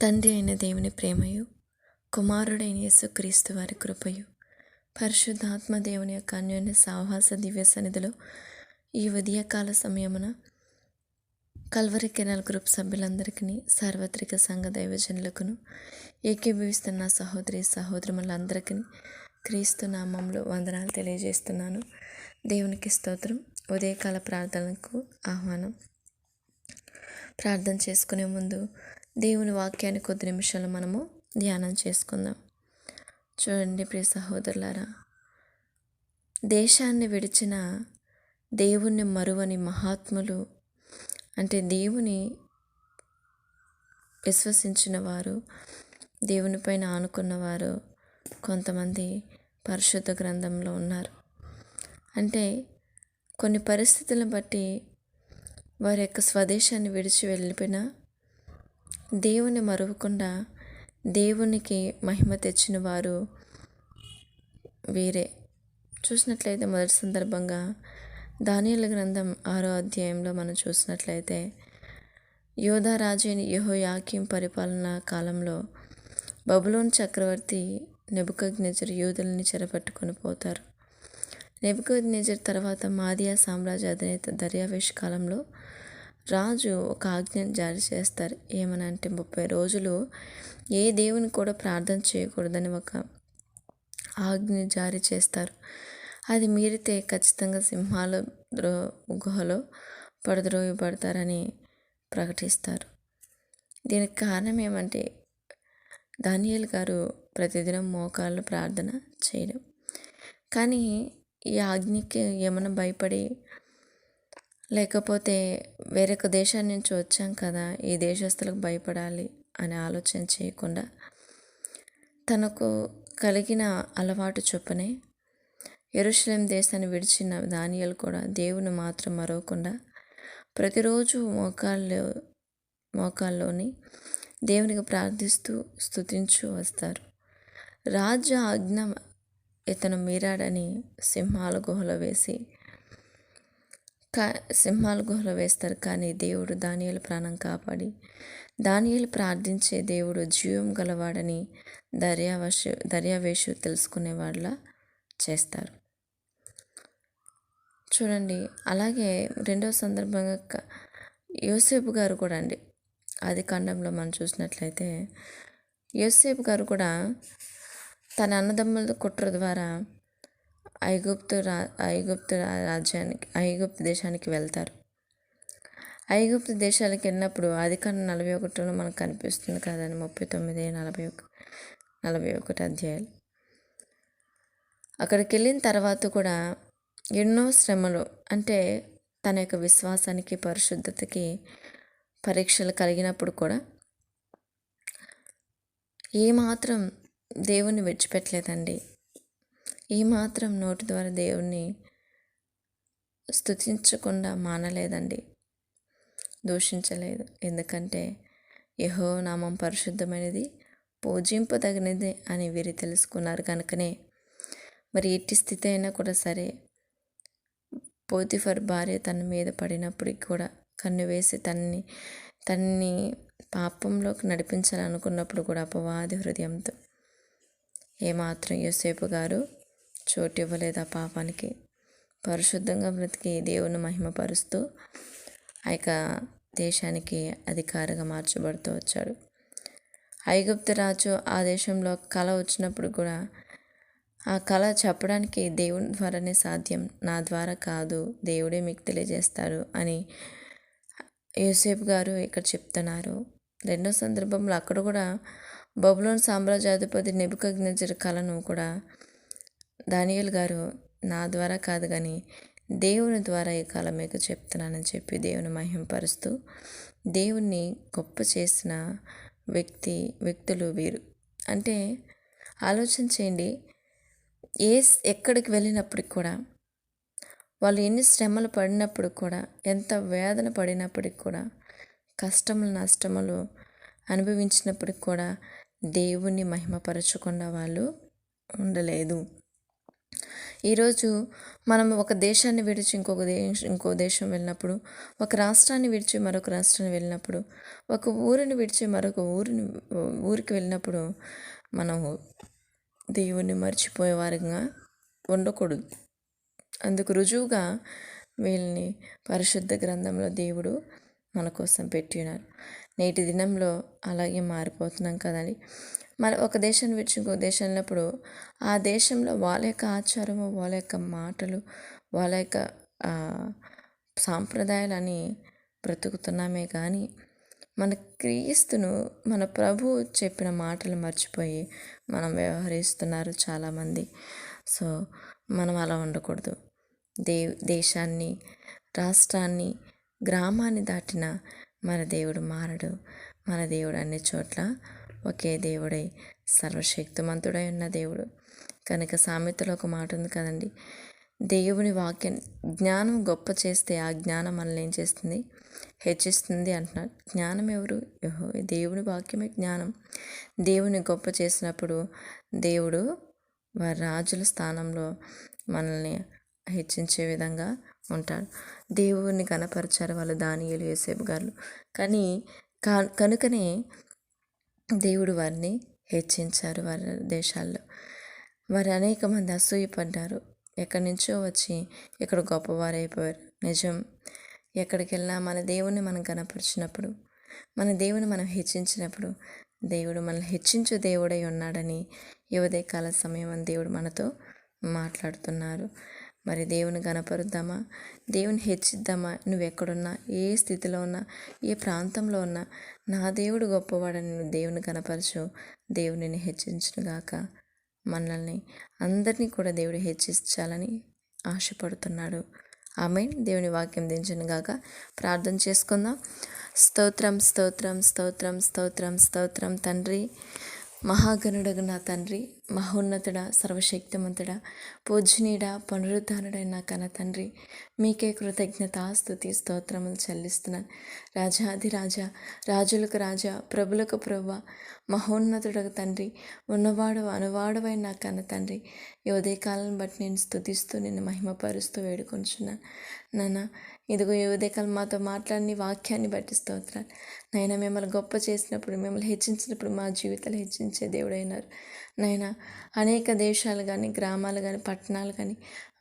తండ్రి అయిన దేవుని ప్రేమయు, కుమారుడైన యేసుక్రీస్తు వారి కృపయు, పరిశుద్ధాత్మ దేవుని యొక్క అన్యోన్య సాహస దివ్య సన్నిధిలో ఈ ఉదయకాల సమయమున కల్వరి కెనాల్ గ్రూప్ సభ్యులందరికీ, సార్వత్రిక సంఘ దైవజనులకును, ఏకీభవిస్తున్న సహోదరి సహోదరులందరికీ క్రీస్తు నామంలో వందనాలు తెలియజేస్తున్నాను. దేవునికి స్తోత్రం. ఉదయకాల ప్రార్థనకు ఆహ్వానం. ప్రార్థన చేసుకునే ముందు దేవుని వాక్యాన్ని కొద్ది నిమిషాలు మనము ధ్యానం చేసుకుందాం. చూడండి ప్రియ సహోదరులారా, దేశాన్ని విడిచిన దేవుణ్ణి మరువని మహాత్ములు, అంటే దేవుని విశ్వసించిన వారు, దేవుని పైన ఆనుకున్నవారు కొంతమంది పరిశుద్ధ గ్రంథంలో ఉన్నారు. అంటే కొన్ని పరిస్థితులను బట్టి వారి యొక్క స్వదేశాన్ని విడిచి వెళ్ళిపోయిన దేవుని మరువకుండా దేవునికి మహిమ తెచ్చిన వారు వీరే. చూసినట్లయితే మొదటి సందర్భంగా దానియేలు గ్రంథం 6వ అధ్యాయంలో మనం చూసినట్లయితే, యోధా రాజు అయిన యెహోయాకీం పరిపాలన కాలంలో బబులోను చక్రవర్తి నెబుకద్నెజరు యూదులని చెరపట్టుకొని పోతారు. నెబుకద్నెజరు తర్వాత మాదియా సామ్రాజ్య అధినేత దర్యావేషు కాలంలో రాజు ఒక ఆజ్ఞను జారీ చేస్తారు. ఏమనంటే 30 రోజులు ఏ దేవుని కూడా ప్రార్థన చేయకూడదని ఒక ఆజ్ఞ జారీ చేస్తారు. అది మీరితే ఖచ్చితంగా సింహాల గుహలో పడద్రోయబడతారని ప్రకటిస్తారు. దీనికి కారణం ఏమంటే దానియేలు గారు ప్రతిదినం మోకాళ్ళు ప్రార్థన చేయడం. కానీ ఈ ఆజ్ఞకి ఏమైనా భయపడి, లేకపోతే వేరొక దేశం నుంచి వచ్చాం కదా, ఈ దేశస్తులకు భయపడాలి అనే ఆలోచన చేయకుండా తనకు కలిగిన అలవాటు చొప్పునే యెరూషలేం దేశాన్ని విడిచిన దానియేలు కూడా దేవుని మాత్రం మరవకుండా ప్రతిరోజు మోకాల్లోని దేవునికి ప్రార్థిస్తూ స్తుతించు వస్తారు. రాజు ఆజ్ఞ ఇతను మీరాడని సింహాల గుహలో వేస్తారు. కానీ దేవుడు దానియేలు ప్రాణం కాపాడి, దానియేలు ప్రార్థించే దేవుడు జీవం గలవాడని దర్యావేషు తెలుసుకునేవాళ్ళ చేస్తారు. చూడండి, అలాగే రెండవ సందర్భంగా యోసేపు గారు కూడా అండి, ఆది కాండంలో మనం చూసినట్లయితే యోసేపు గారు కూడా తన అన్నదమ్ముల కుట్ర ద్వారా ఐగుప్తు దేశానికి వెళ్తారు. ఐగుప్తు దేశానికి వెళ్ళినప్పుడు ఆది కాండం 41లో మనకు కనిపిస్తుంది కదండి, 39, 41 అధ్యాయాలు. అక్కడికి వెళ్ళిన తర్వాత కూడా ఎన్నో శ్రమలు, అంటే తన యొక్క విశ్వాసానికి పరిశుద్ధతకి పరీక్షలు కలిగినప్పుడు కూడా ఏమాత్రం దేవుణ్ణి విడిచిపెట్టలేదండి. ఏమాత్రం నోటి ద్వారా దేవుణ్ణి స్తుతించకుండా మానలేదండి, దూషించలేదు. ఎందుకంటే యెహోవా నామం పరిశుద్ధమైనది, పూజింపదగినది అని వీరు తెలుసుకున్నారు కనుకనే మరి ఎట్టి స్థితి అయినా కూడా సరే, పోతిఫర్ భార్య తన మీద పడినప్పటికి కూడా కన్ను వేసి తన్ని పాపంలోకి నడిపించాలనుకున్నప్పుడు కూడా అపవాది హృదయంతో ఏమాత్రం యోసేపు గారు చోటు ఇవ్వలేదు ఆ పాపానికి. పరిశుద్ధంగా బ్రతికి దేవుని మహిమపరుస్తూ ఆ యొక్క దేశానికి అధికారిగా మార్చబడుతూ వచ్చాడు. ఐగుప్తు రాజు ఆ దేశంలో కళ వచ్చినప్పుడు కూడా ఆ కళ చెప్పడానికి దేవుని ద్వారానే సాధ్యం, నా ద్వారా కాదు, దేవుడే మీకు తెలియజేస్తాడు అని యోసేపు గారు ఇక్కడ చెప్తున్నారు. రెండో సందర్భంలో అక్కడ కూడా బబులోను సామ్రాజ్యాధిపతి నెబుకద్నెజరు కళను కూడా దానియేలు గారు నా ద్వారా కాదు కానీ దేవుని ద్వారా ఈ కళ మీకు చెప్తున్నానని చెప్పి దేవుని మహిమపరుస్తూ దేవుణ్ణి గొప్ప చేసిన వ్యక్తులు వీరు. అంటే ఆలోచన చేయండి, ఎక్కడికి వెళ్ళినప్పటికి కూడా వాళ్ళు ఎన్ని శ్రమలు పడినప్పుడు కూడా, ఎంత వేదన పడినప్పటికి కూడా, కష్టములు నష్టములు అనుభవించినప్పటికి కూడా దేవుణ్ణి మహిమపరచకుండా వాళ్ళు ఉండలేదు. ఈరోజు మనం ఒక దేశాన్ని విడిచి ఇంకో దేశం వెళ్ళినప్పుడు, ఒక రాష్ట్రాన్ని విడిచి మరొక రాష్ట్రాన్ని వెళ్ళినప్పుడు, ఒక ఊరిని విడిచి మరొక ఊరికి వెళ్ళినప్పుడు మనము దేవుణ్ణి మర్చిపోయేవారంగా ఉండకూడదు. అందుకు రుజువుగా వీళ్ళని పరిశుద్ధ గ్రంథంలో దేవుడు మన కోసం పెట్టినారు. నేటి దినంలో అలాగే మారిపోతున్నాం కదండి. మన ఒక దేశాన్ని విడిచి ఇంకో దేశం వెళ్ళినప్పుడు ఆ దేశంలో వాళ్ళ యొక్క ఆచారము, వాళ్ళ యొక్క మాటలు, వాళ్ళ యొక్క సాంప్రదాయాలని బ్రతుకుతున్నామే కానీ మన క్రీస్తును, మన ప్రభువు చెప్పిన మాటలు మర్చిపోయి మనం వ్యవహరిస్తున్నారు చాలామంది. సో మనం అలా ఉండకూడదు. దేశాన్ని, రాష్ట్రాన్ని, గ్రామాన్ని దాటిన మన దేవుడు మారడు. మన దేవుడు అన్ని చోట్ల ఒకే దేవుడై సర్వశక్తిమంతుడై ఉన్న దేవుడు. కనుక సామెతలో ఒక మాట ఉంది కదండి, దేవుని వాక్యం జ్ఞానం గొప్ప చేస్తే ఆ జ్ఞానం మనల్ని ఏం చేస్తుంది, హెచ్చిస్తుంది అంటున్నారు. జ్ఞానం ఎవరు? దేవుని వాక్యమే జ్ఞానం. దేవుని గొప్ప చేసినప్పుడు దేవుడు వారి రాజుల స్థానంలో మనల్ని హెచ్చించే విధంగా ఉంటాడు. దేవుని కనపరిచారు వాళ్ళు దానియేలు, యోసేపు గారు. కానీ కనుకనే దేవుడు వారిని హెచ్చించారు. వారి దేశాల్లో వారు అనేక మంది అసూయపడ్డారు. ఎక్కడి నుంచో వచ్చి ఇక్కడ గొప్పవారైపోయారు. నిజం, ఎక్కడికి వెళ్ళినా మన దేవుని మనం కనపరిచినప్పుడు, మన దేవుని మనం హెచ్చించినప్పుడు దేవుడు మనల్ని హెచ్చించు దేవుడై ఉన్నాడని ఉదయకాల సమయం అని దేవుడు మనతో మాట్లాడుతున్నారు. మరి దేవుని కనపరుద్దామా? దేవుని హెచ్చిద్దామా? నువ్వు ఎక్కడున్నా, ఏ స్థితిలో ఉన్నా, ఏ ప్రాంతంలో ఉన్నా, నా దేవుడు గొప్పవాడని నువ్వు దేవుని కనపరచు. దేవునిని హెచ్చించునుగాక. మనల్ని అందరినీ కూడా దేవుడు హెచ్చించాలని ఆశపడుతున్నాడు. ఆమేన్. దేవుని వాక్యం దించునుగాక. ప్రార్థన చేసుకుందాం. స్తోత్రం, స్తోత్రం, స్తోత్రం, స్తోత్రం, స్తోత్రం తండ్రి, మహాగణుడగు నా తండ్రి, మహోన్నతుడ, సర్వశక్తిమంతుడా, పూజనీయుడా, పునరుద్ధానుడైన కన తండ్రి, మీకే కృతజ్ఞత స్తుతి స్తోత్రములు చెల్లిస్తున్నాను. రాజాధిరాజా, రాజులకు రాజా, ప్రభులకు ప్రభువా, మహోన్నతుడకు తండ్రి, ఉన్నవాడు అనువాడువైన నా కన్న తండ్రి, ఈ ఉదయకాలను బట్టి నేను స్తుతిస్తూ నిన్ను మహిమపరుస్తూ వేడుకొంచున్నాను. నాన్న, ఇదిగో ఈ ఉదయకాలం మాతో మాట్లాడిన వాక్యాన్ని బట్టి స్తోత్రాలు. నైనా మిమ్మల్ని గొప్ప చేసినప్పుడు, మిమ్మల్ని హెచ్చించినప్పుడు మా జీవితాలు హెచ్చించే దేవుడైనారు. నైనా అనేక దేశాలు కానీ, గ్రామాలు కానీ, పట్టణాలు కానీ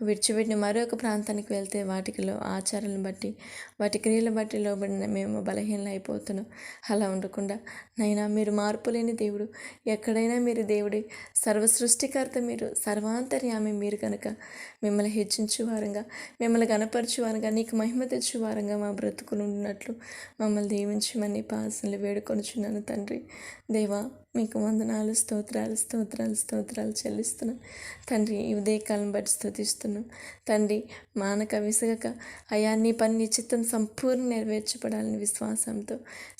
విడిచిపెట్టిన మరొక ప్రాంతానికి వెళ్తే వాటికిలో ఆచారాలను బట్టి, వాటి క్రియలు బట్టి లోబడిన మేము బలహీనలు అయిపోతున్నాం. అలా ఉండకుండా నైనా మీరు మార్పు లేని దేవుడు, ఎక్కడైనా మీరు దేవుడే, సర్వ సృష్టికర్త మీరు, సర్వాంతర్యామి మీరు కనుక మిమ్మల్ని హెచ్చించువారంగా, మిమ్మల్ని కనపరచువారంగా, నీకు మహిమ తెచ్చువారంగా మా బ్రతుకులు ఉన్నట్లు మమ్మల్ని దీవించమని పాసనలు వేడుకొనుచున్నాను తండ్రి. దేవా, మీకు వందనాలు, స్తోత్రాలు, స్తోత్రాలు, స్తోత్రాలు చెల్లిస్తున్నాను తండ్రి. ఈ ఉదయకాలం బట్టి స్తుతిస్తున్నాం తండ్రి. మానక విసగక అయా నీ పని, నీ చిత్తం సంపూర్ణ నెరవేర్చబడాలని విశ్వాసంతో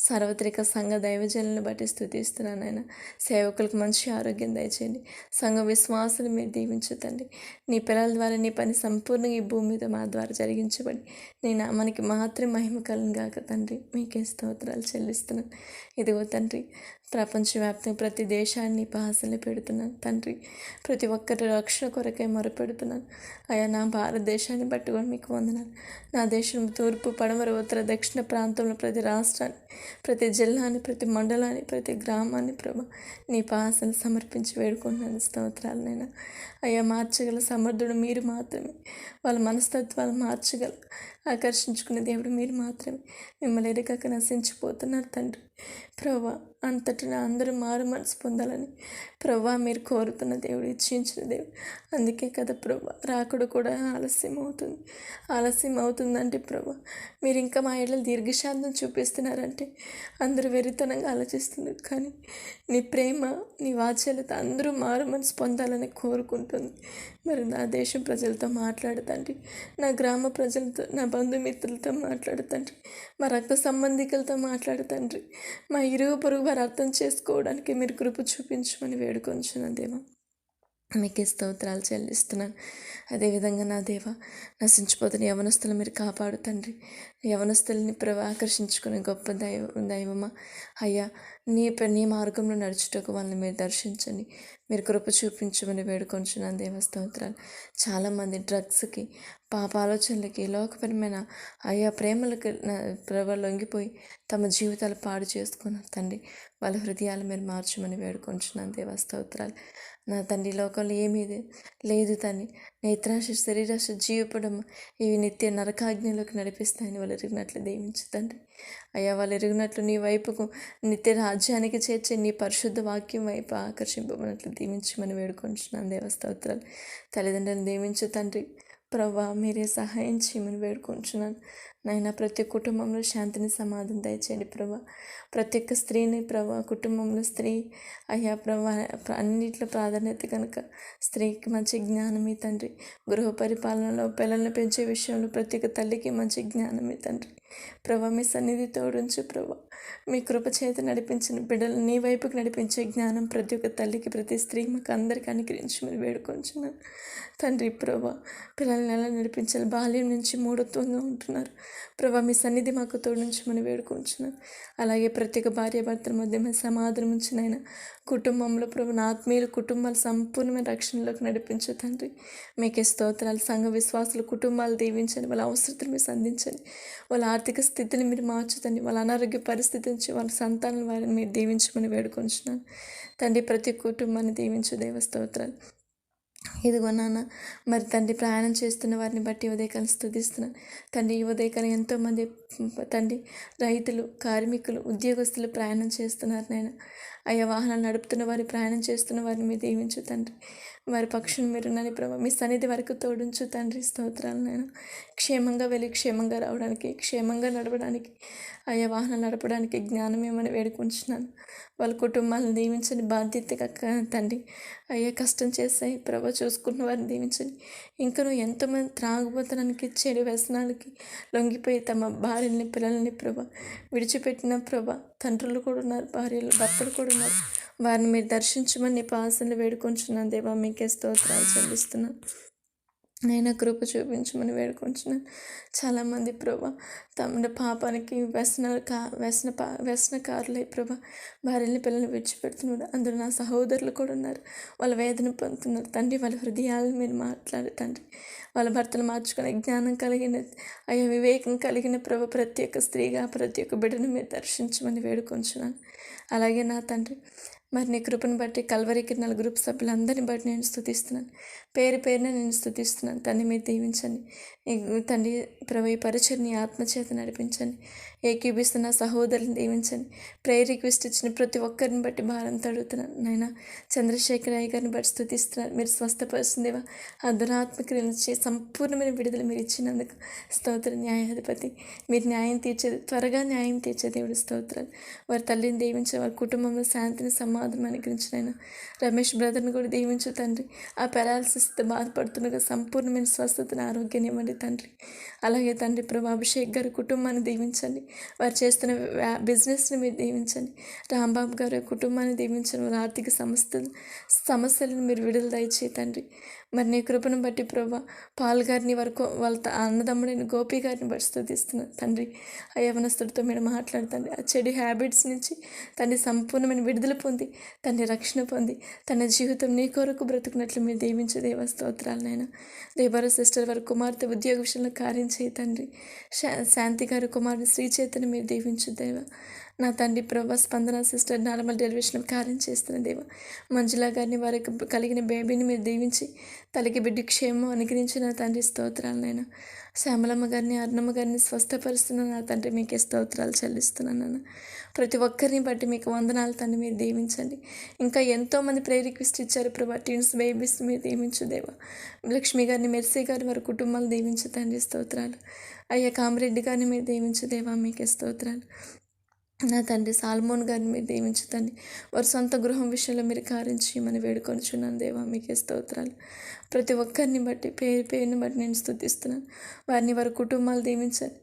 సార్వత్రిక సంఘ దైవజనులను బట్టి స్తుతిస్తున్నాను. ఆయన సేవకులకు మంచి ఆరోగ్యం దయచేయండి. సంఘ విశ్వాసులు మీరు దీవించతండి. నీ పిల్లల ద్వారా నీ పని సంపూర్ణంగా ఈ భూమి మీద మా ద్వారా జరిగించబడి నీ నామానికి మాత్రం మహిమ కలుగుగాక తండ్రి. మీకే స్తోత్రాలు చెల్లిస్తున్నాను. ఇదిగో తండ్రి, ప్రపంచవ్యాప్తంగా ప్రతి దేశాన్ని పాసలు పెడుతున్నాను తండ్రి. ప్రతి ఒక్కరి రక్షణ కొరకై మొరపెడుతున్నాను. అయా నా భారతదేశాన్ని పట్టుకొని మీకు వందనాలు. నా దేశం తూర్పు, పడమర, ఉత్తర, దక్షిణ ప్రాంతంలో ప్రతి రాష్ట్రాన్ని, ప్రతి జిల్లాని, ప్రతి మండలాన్ని, ప్రతి గ్రామాన్ని ప్రభా నీ పాసలు సమర్పించి వేడుకుంటున్నాను. స్తోత్రాలనైనా అయ్యా మార్చగల సమర్థుడు మీరు మాత్రమే. వాళ్ళ మనస్తత్వాలు మార్చగల ఆకర్షించుకునే దేవుడు మీరు మాత్రమే. మిమ్మల్ని ఎరగక నశించిపోతున్నారు తండ్రి. ప్రభా అంతటా అందరూ మారు మనసు పొందాలని ప్రభా మీరు కోరుతున్న దేవుడు, ఇచ్చించిన దేవుడు. అందుకే కదా ప్రభా రాకుడు కూడా ఆలస్యం అవుతుందంటే ప్రభా మీరు ఇంకా మా ఇళ్ళలో దీర్ఘశాంతం చూపిస్తున్నారంటే అందరూ వెరితనంగా ఆలోచిస్తున్నారు. కానీ నీ ప్రేమ, నీ వాత్సల్యత అందరూ మారు మనసు పొందాలని కోరుకుంటుంది. మరి నా దేశం ప్రజలతో మాట్లాడుతండి, నా గ్రామ ప్రజలతో, నా బంధుమిత్రులతో మాట్లాడుతండ్రి, మా రక్త సంబంధికులతో మాట్లాడుతండ్రి. మా ఇరుగు పొరుగు వారు అర్థం చేసుకోవడానికి మీరు కృప చూపించమని వేడుకొంచున్నాను దేవా. మీకే స్తోత్రాలు చెల్లిస్తున్నాను. అదేవిధంగా నా దేవ, నశించిపోతున్న యవనస్తులు మీరు కాపాడు తండ్రి. యవనస్తుల్ని ప్రభు ఆకర్షించుకునే గొప్ప దైవమా అయ్యా, నీ మార్గంలో నడుచుటకు వాళ్ళని మీరు దర్శించండి, మీరు కృప చూపించమని వేడుకొంచున్నాను దేవ. స్తోత్రాలు. చాలామంది డ్రగ్స్కి, పాప ఆలోచనలకి, లోకపరమైన అయ్యా ప్రేమలకి ప్రభు లొంగిపోయి తమ జీవితాలు పాడు చేసుకున్నారు తండ్రి. వాళ్ళ హృదయాలు మీరు మార్చమని వేడుకొంచున్నాను దేవ. స్తోత్రాలు. నా తండ్రి, లోకంలో ఏమీ లేదు తండ్రి. నేత్రాశ, శరీరాశ, జీవపడం ఇవి నిత్య నరకాగ్నిలోకి నడిపిస్తాయని వాళ్ళు ఎరిగినట్లు దీవించు తండ్రి. అయ్యా, వాళ్ళు ఎరిగినట్లు నీ వైపుకు నిత్య రాజ్యానికి చేర్చే నీ పరిశుద్ధ వాక్యం వైపు ఆకర్షింపబడినట్లు దీవించమని వేడుకొంచున్నాను దేవ. స్తోత్రాలు. తల్లిదండ్రులను దీవించు తండ్రి. ప్రభా, మీరే సహాయం చేయమని వేడుకొంచున్నాను నాయన. ప్రతి కుటుంబంలో శాంతిని, సమాధానం దయచేయండి ప్రభా. ప్రతి ఒక్క స్త్రీని ప్రభా, కుటుంబంలో స్త్రీ అయ్యా ప్రభా అన్నింటిలో ప్రాధాన్యత కనుక స్త్రీకి మంచి జ్ఞానమే తండ్రి. గృహ పరిపాలనలో, పిల్లల్ని పెంచే విషయంలో ప్రతి ఒక్క తల్లికి మంచి జ్ఞానమే తండ్రి. ప్రభా, మీ సన్నిధి తోడుంచు ప్రభా. మీ కృప చేత నడిపించిన బిడ్డలు నీ వైపుకి నడిపించే జ్ఞానం ప్రతి ఒక్క తల్లికి, ప్రతి స్త్రీ మాకు అందరికీ అనుగ్రహించమని వేడుకొంచున్నాను తండ్రి. ప్రభా, పిల్లల్ని ఎలా నడిపించాలి, బాల్యం నుంచి మూఢత్వంగా ఉంటున్నారు ప్రభా, మీ సన్నిధి మాకు తోడించమని వేడుకొంచున్నాను. అలాగే ప్రతి ఒక్క భార్యాభర్తల మధ్య మీ సమాధానం ఉంచినైనా కుటుంబంలో ప్రభు నా ఆత్మీయుల కుటుంబాలు సంపూర్ణమైన రక్షణలోకి నడిపించు తండ్రి. మీకే స్తోత్రాలు. సంఘ విశ్వాసులు కుటుంబాలు దీవించండి, వాళ్ళ అవసరతలు మీరు సంధించండి, వాళ్ళ ఆర్థిక స్థితిని మీరు మార్చుతండి, వాళ్ళ అనారోగ్య పరిస్థితి నుంచి వాళ్ళ సంతానం వారిని మీరు దీవించమని వేడుకొంచున్నాను తండ్రి. ప్రతి కుటుంబాన్ని దీవించు దేవ. స్తోత్రాలు. ఇదిగో నాన్న, మరి తండ్రి ప్రయాణం చేస్తున్న వారిని బట్టి ఉదయకాలం స్తుతిస్తున్నాను తండ్రి. ఈ ఉదయకాలం ఎంతోమంది తండ్రి రైతులు, కార్మికులు, ఉద్యోగస్తులు ప్రయాణం చేస్తున్నారు నాయన. అయ్యా, వాహనాలు నడుపుతున్న వారి, ప్రయాణం చేస్తున్న వారిని మీరు దీవించు తండ్రి. వారి పక్షులు మీరు నని ప్రభావ మీ సన్నిధి వరకు తోడించు తండ్రి. స్తోత్రాలు నేను. క్షేమంగా వెళ్ళి క్షేమంగా రావడానికి, క్షేమంగా నడవడానికి, అయ్యా వాహనాలు నడపడానికి జ్ఞానం ఏమని వేడుకుంటున్నాను. వాళ్ళ కుటుంబాలను దీవించండి, బాధ్యతగా తండ్రి. అయ్యా, కష్టం చేస్తాయి ప్రభా, చూసుకున్న వారిని దీవించండి. ఇంకనూ ఎంతోమంది త్రాగుబోతనానికి, చెడు వ్యసనాలకి లొంగిపోయి తమ భార్యల్ని, పిల్లల్ని ప్రభా విడిచిపెట్టిన ప్రభా తండ్రులు కూడా ఉన్నారు, భార్యలు, భర్తలు కూడా ఉన్నారు. వారిని మీరు దర్శించమని నీ పాసనలు వేడుకొంచున్నాను దేవా. మీకే స్తోత్రాలు చెల్లిస్తున్నాను. నేను కృప చూపించమని వేడుకొంచున్నాను. చాలామంది ప్రభా తమ పాపానికి వ్యసనకారులై ప్రభా భార్యని, పిల్లల్ని విడిచిపెడుతున్నారు. అందులో నా సహోదరులు కూడా ఉన్నారు. వాళ్ళ వేదన పొందుతున్నారు తండ్రి. వాళ్ళ హృదయాలను మీరు మాట్లాడు తండ్రి. వాళ్ళ భర్తలు మార్చుకునే జ్ఞానం కలిగిన, అయ్యా వివేకం కలిగిన ప్రభు ప్రతి ఒక్క స్త్రీగా, ప్రతి ఒక్క బిడ్డను మీరు దర్శించమని వేడుకొంచున్నాను. అలాగే నా తండ్రి, మరి నీ కృపను బట్టి కల్వరికి 4 గ్రూప్ సభ్యులందరినీ బట్టి నేను స్తుతిస్తున్నాను. పేరు పేరున నేను స్తుతిస్తున్నాను తండ్రి. మీరు దీవించండి తండ్రి. ప్రభు ఈ పరిచయం నీ ఆత్మచేత నడిపించండి. ఏకీభిస్తున్న సహోదరుని దీవించండి. ప్రేయర్ రిక్వెస్ట్ ఇచ్చిన ప్రతి ఒక్కరిని బట్టి భారంతో అడుగుతున్నాను నాయన. చంద్రశేఖర్ అయ్య గారిని బట్టి స్తుతిస్తున్నాను. మీరు స్వస్థపరుస్తుందేవా ఆ దురాత్మక్రియల నుంచి సంపూర్ణమైన విడుదల మీరు ఇచ్చినందుకు స్తోత్రం. న్యాయాధిపతి, మీరు న్యాయం తీర్చేది, త్వరగా న్యాయం తీర్చే దేవుడు స్తోత్రాలు. వారి తల్లిని దీవించే, వారి కుటుంబంలో శాంతిని, సమాధానం అనుగ్రహించినైనా రమేష్ బ్రదర్ని కూడా దీవించు తండ్రి. ఆ పెరాలసిస్తో బాధపడుతుండగా సంపూర్ణమైన స్వస్థతను, ఆరోగ్యాన్ని ఇవ్వండి తండ్రి. అలాగే తండ్రి ప్రభు అభిషేక్ గారి కుటుంబాన్ని దీవించండి. వారు చేస్తున్న బిజినెస్ని మీరు దీవించండి. రాంబాబు గారి కుటుంబాన్ని దీవించండి. వారి ఆర్థిక సమస్యలను మీరు విడుదల దయచే తండ్రి. మరి నీ కృపను బట్టి ప్రభా పాల్ గారిని, వాళ్ళ అన్నదమ్ముడైన గోపి గారిని బట్టి స్తుతిస్తున్నాను తండ్రి. ఆ యవనస్తుడితో మీరు మాట్లాడుతండి. ఆ చెడు హ్యాబిట్స్ నుంచి తండ్రి సంపూర్ణమైన విడుదల పొంది, తండ్రి రక్షణ పొంది, తన జీవితం నీ కొరకు బ్రతుకున్నట్లు మీరు దీవించే దేవ. స్తోత్రాలనైనా. దేవర సిస్టర్ వారి కుమార్తె ఉద్యోగ విషయంలో కార్యం చేయి తండ్రి. శాంతి గారి కుమారుడు శ్రీచేతను మీరు దీవించు దేవ. నా తండ్రి ప్రభా స్పందన సిస్టర్ నార్మల్ డెలివరీలో కార్యం చేస్తున్న దేవ. మంజులా గారిని, వారికి కలిగిన బేబీని మీరు దీవించి తల్లికి బిడ్డ క్షేమం అనుగ్రహించిన తండ్రి. స్తోత్రాలనైనా. శ్యామలమ్మ గారిని, అర్ణమ్మ గారిని స్వస్థపరుస్తున్న నా తండ్రి. మీకే స్తోత్రాలు చెల్లిస్తున్నాను. ప్రతి ఒక్కరిని బట్టి మీకు వందనాలు తండ్రి. మీరు దీవించండి. ఇంకా ఎంతోమంది ప్రేయర్ రిక్వెస్ట్ ఇచ్చారు ప్రభా. ట్విన్స్ బేబీస్ మీరు దీవించు దేవ. లక్ష్మి గారిని, మెర్సీ గారి వారి కుటుంబాలు దీవించు తండ్రి. స్తోత్రాలు. అయ్యా కామరెడ్డి గారిని మీరు దీవించు దేవా. మీకే స్తోత్రాలు. నా తండ్రి సాల్మోన్ గారిని మీరు దీవించుతండి. వారి సొంత గృహం విషయంలో మీరు కార్యం చేయమని వేడుకొనుచున్నాను దేవా. మీకే స్తోత్రాలు. ప్రతి ఒక్కరిని బట్టి పేరుని బట్టి నేను స్తుతిస్తున్నాను. వారిని వారి కుటుంబాలు దీవించండి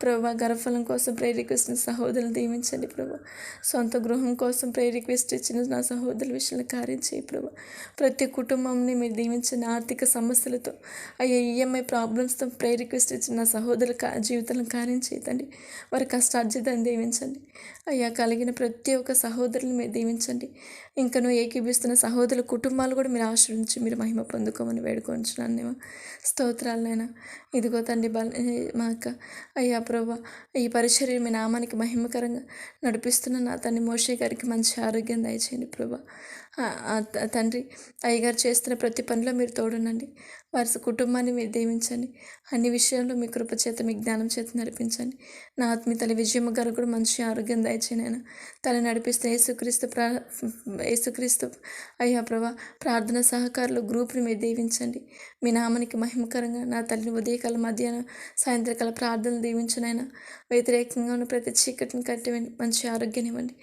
ప్రభా. గర్భఫలం కోసం ప్రేయర్ రిక్వెస్ట్ ఇచ్చిన సహోదరులు దీవించండి ప్రభా. సొంత గృహం కోసం ప్రేయర్ రిక్వెస్ట్ ఇచ్చిన నా సహోదరుల విషయంలో కార్యం చేయి ప్రభా. ప్రతి కుటుంబంని మీరు దీవించండి. ఆర్థిక సమస్యలతో అయ్యా ఈఎంఐ ప్రాబ్లమ్స్తో ప్రేయర్ రిక్వెస్ట్ ఇచ్చిన నా సహోదరుల జీవితంలో కార్యం చేయదండి. వారి కష్టార్జితాన్ని దీవించండి అయ్యా. కలిగిన ప్రతి ఒక్క సహోదరుని మీరు దీవించండి. ఇంకనూ ఏకీభిస్తున్న సహోదరుల కుటుంబాలు కూడా మీరు ఆశ్రయించి మీరు మహిమ పొందుకోమని వేడుకొంచున్నాను. స్తోత్రాలనైనా ఇదిగో తండ్రి మా అక్క అయ్యా ప్రభా, ఈ పరిచర్య మీ నామానికి మహిమకరంగా నడిపిస్తున్న నా తండ్రి మోషే గారికి మంచి ఆరోగ్యం దయచేయండి ప్రభా. తండ్రి అయ్యగారు చేస్తున్న ప్రతి పనిలో మీరు తోడునండి. వారి కుటుంబాన్ని మీరు దీవించండి. అన్ని విషయాల్లో మీ కృప చేత మీ జ్ఞానం చేత నడిపించండి. నా ఆత్మీయ తల్లి విజయమ్మ గారు కూడా మంచి ఆరోగ్యం దయచేయను. తల నడిపిస్తున్న యేసుక్రీస్తు అయ్యా ప్రభా ప్రార్థన సహకారులు గ్రూప్ని మీరు దీవించండి. మీ నామానికి మహిమకరంగా నా తల్లిని ఉదయకాల మధ్యాహ్నం సాయంత్రకాల ప్రార్థనలు దీవించనైనా వ్యతిరేకంగా ఉన్న ప్రతి చీకటిని కట్టివ్వండి. మంచి ఆరోగ్యం ఇవ్వండి.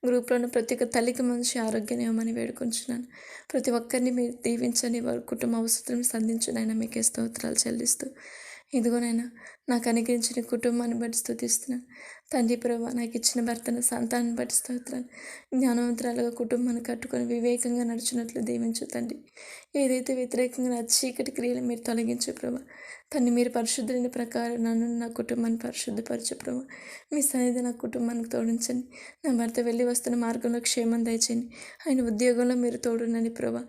గ్రూప్లో ఉన్న ప్రతి ఒక్క తల్లికి మంచి ఆరోగ్యం ఇవ్వమని వేడుకుంటున్నాను. ప్రతి ఒక్కరిని మీరు దీవించండి. వారి కుటుంబ అవసరాలను సంధించునైనా మీకే స్తోత్రాలు చెల్లిస్తూ ఇదిగోనైనా నాకు అనుగ్రహించిన కుటుంబాన్ని బట్టి స్తుతిస్తున్నాను తండ్రి ప్రభా. నాకు ఇచ్చిన భర్తను సంతానాన్ని బట్టి స్తోత్రాలు. జ్ఞానవంతురాలుగా కుటుంబాన్ని కట్టుకొని వివేకంగా నడిచినట్లు దీవించు తండ్రి. ఏదైతే వ్యతిరేకంగా నా చీకటి క్రియలు మీరు తొలగించు ప్రభా. తండ్రి మీరు పరిశుద్ధులైన ప్రకారం నన్ను నా కుటుంబాన్ని పరిశుద్ధపరచు ప్రభా. మీ సన్నిధి నా కుటుంబానికి తోడించండి. నా భర్త వెళ్ళి వస్తున్న మార్గంలో క్షేమం దయచేయండి. ఆయన ఉద్యోగంలో మీరు తోడునని ప్రభా.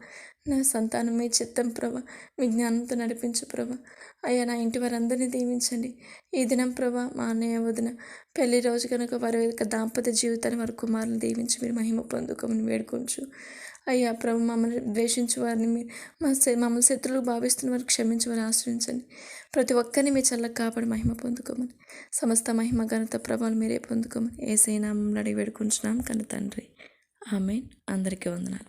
నా సంతానం మీ చిత్తం ప్రభా. మీ జ్ఞానంతో నడిపించు ప్రభా. అయ్యా నా ఇంటి వారందరినీ దీవించండి. ఈ దినం ప్రభా మా అన్నయ్య వదిన పెళ్లి రోజు కనుక వారి యొక్క దాంపత్య జీవితాన్ని వారి కుమారుని దీవించి మీరు మహిమ పొందుకోమని వేడుకొంచు అయ్యా ప్రభు. మమ్మల్ని ద్వేషించు వారిని మమ్మల్ని శత్రువులు భావిస్తున్న వారు క్షమించి వారు ఆశ్రయించండి. ప్రతి ఒక్కరిని మీ చల్లగా కాపాడి మహిమ పొందుకోమని సమస్త మహిమ ఘనత ప్రభావాలు మీరే పొందుకోమని యేసయ్య నామములో అడిగి వేడుకుంటున్నాం కన్న తండ్రి. ఆమేన్. అందరికీ వందనాలు.